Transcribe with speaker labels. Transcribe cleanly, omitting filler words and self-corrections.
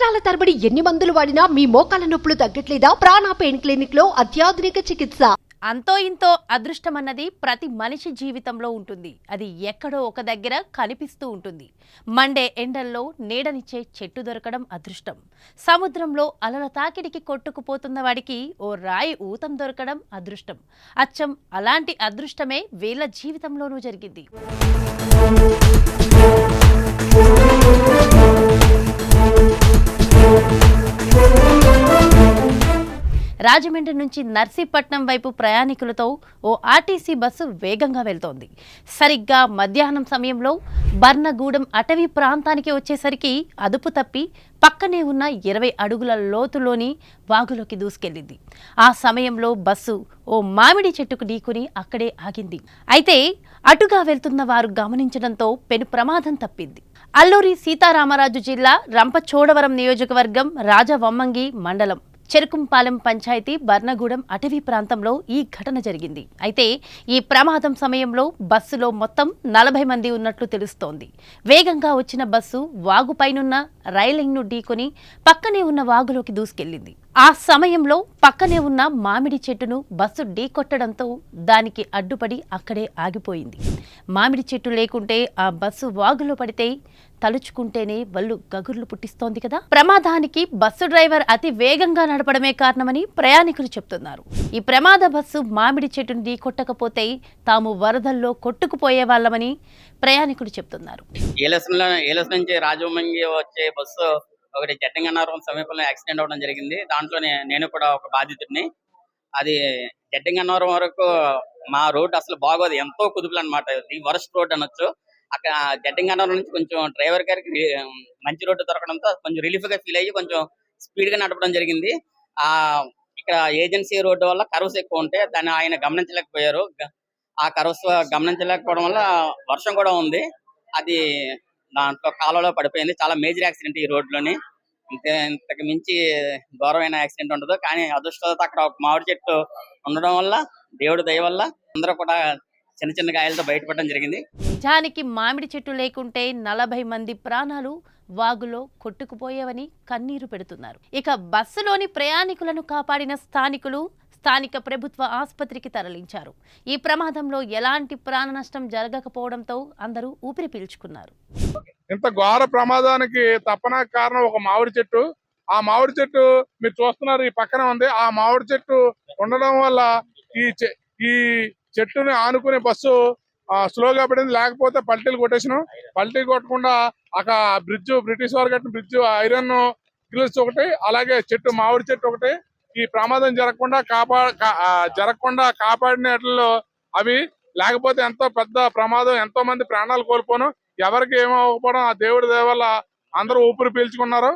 Speaker 1: సంవత్సరాల తరబడి ఎన్ని మందులు వాడినా మీ మోకాల నొప్పులు తగ్గట్లేదా? ప్రాణ పెయిన్ క్లినిక్ లో అత్యాధునిక చికిత్స.
Speaker 2: అంతో ఇంతో అదృష్టం అన్నది ప్రతి మనిషి జీవితంలో ఉంటుంది. అది ఎక్కడో ఒక దగ్గర కనిపిస్తూ ఉంటుంది. మండే ఎండల్లో నీడనిచ్చే చెట్టు దొరకడం అదృష్టం. సముద్రంలో అలల తాకిడికి కొట్టుకుపోతున్న వాడికి ఓ రాయి ఊతం దొరకడం అదృష్టం. అచ్చం అలాంటి అదృష్టమే వీళ్ళ జీవితంలోనూ జరిగింది. రాజమండ్రి నుంచి నర్సీపట్నం వైపు ప్రయాణికులతో ఓ ఆర్టీసీ బస్సు వేగంగా వెళ్తోంది. సరిగ్గా మధ్యాహ్నం సమయంలో బర్నగూడెం అటవీ ప్రాంతానికి వచ్చేసరికి అదుపు తప్పి పక్కనే ఉన్న 20 అడుగుల లోతులోని వాగులోకి దూసుకెళ్లింది. ఆ సమయంలో బస్సు ఓ మామిడి చెట్టుకు ఢీకొని అక్కడే ఆగింది. అయితే అటుగా వెళ్తున్న వారు గమనించడంతో పెను ప్రమాదం తప్పింది. అల్లూరి సీతారామరాజు జిల్లా రంపచోడవరం నియోజకవర్గం రాజవమ్మంగి మండలం చెరుకుంపాలెం పంచాయతీ బర్నగూడెం అటవీ ప్రాంతంలో ఈ ఘటన జరిగింది. అయితే ఈ ప్రమాదం సమయంలో బస్సులో మొత్తం 40 మంది ఉన్నట్లు తెలుస్తోంది. వేగంగా వచ్చిన బస్సు వాగుపైనున్న రైలింగ్ను ఢీకొని పక్కనే ఉన్న వాగులోకి దూసుకెళ్లింది. ఆ సమయంలో పక్కనే ఉన్న మామిడి చెట్టును బస్సు ఢీకొట్టడంతో దానికి అడ్డుపడి అక్కడే ఆగిపోయింది. మామిడి చెట్టు లేకుంటే ఆ బస్సు వాగులో పడితే తలుచుకుంటేనే వల్లు గగుర్లు పుట్టిస్తోంది కదా. ప్రమాదానికి బస్సు డ్రైవర్ అతి వేగంగా నడపడమే కారణమని ప్రయాణికులు చెప్తున్నారు. ఈ ప్రమాద బస్సు మామిడి చెట్టును ఢీకొట్టకపోతే తాము వరదల్లో కొట్టుకుపోయే వాళ్ళమని ప్రయాణికులు చెప్తున్నారు.
Speaker 3: ఏలస్ నుంచి రాజమండ్రి వచ్చే బస్సు ఒకటి జడ్డంగన్నవరం సమీపంలో యాక్సిడెంట్ అవ్వడం జరిగింది. దాంట్లో నేను కూడా ఒక బాధితుడిని. అది జడ్డంగన్నవరం వరకు మా రోడ్ అసలు బాగోదు, ఎంతో కుదుపులు అనమాట. ఇది వరస్ట్ రోడ్ అనొచ్చు. అక్కడ జడ్డంగన్నవరం నుంచి కొంచెం డ్రైవర్ గారికి మంచి రోడ్డు దొరకడంతో కొంచెం రిలీఫ్ గా ఫీల్ అయ్యి కొంచెం స్పీడ్ గా నడపడం జరిగింది. ఇక్కడ ఏజెన్సీ రోడ్డు వల్ల కర్వ్స్ ఎక్కువ ఉంటాయి, దాన్ని ఆయన గమనించలేకపోయారు. ఆ కర్వ్స్ గమనించలేకపోవడం వల్ల వర్షం కూడా ఉంది, అది దాంట్లో కాలంలో పడిపోయింది. చాలా మేజర్ యాక్సిడెంట్ ఈ రోడ్లోని. ఇంతకు మించి ఘోరమైన యాక్సిడెంట్ ఉండదు. కానీ అదృష్టవశాత్తు అక్కడ ఒక మామిడి చెట్టు ఉండడం వల్ల, దేవుడి దయ వల్ల అందరూ కూడా చిన్న చిన్న గాయాలతో బయటపడడం జరిగింది.
Speaker 2: నిజానికి మామిడి చెట్టు లేకుంటే 40 మంది ప్రాణాలు వాగులో కొట్టుకుపోయేవని కన్నీరు పెడుతున్నారు. ఇక బస్సులోని ప్రయాణికులను కాపాడిన స్థానికులు స్థానిక ప్రభుత్వ ఆసుపత్రికి తరలించారు. ఈ ప్రమాదంలో ఎలాంటి ప్రాణ నష్టం జరగకపోవడంతో అందరూ ఊపిరి పీల్చుకున్నారు.
Speaker 4: ఇంత ఘోర ప్రమాదానికి తప్పన కారణం ఒక మామిడి చెట్టు. ఆ మామిడి చెట్టు మీరు చూస్తున్నారు, ఈ పక్కన ఉంది. ఆ మామిడి చెట్టు ఉండడం వల్ల ఈ చెట్టుని ఆనుకునే బస్సు స్లోగా పడింది. లేకపోతే పల్టీలు కొట్టేసాను. పల్టీ కొట్టకుండా అక్కడ బ్రిడ్జ్, బ్రిటిష్ వారు కట్టిన బ్రిడ్జ్, ఐరన్ గ్రిల్స్ ఒకటి, అలాగే చెట్టు మామిడి చెట్టు ఒకటి ఈ ప్రమాదం జరగకుండా కాపాడినట్లో అవి. లేకపోతే ఎంతో పెద్ద ప్రమాదం, ఎంతో మంది ప్రాణాలు కోల్పోను. ఎవరికి ఏమవ్వకపోవడం ఆ దేవుడి దయ వల్ల అందరూ ఊపిరి పీల్చుకున్నారు.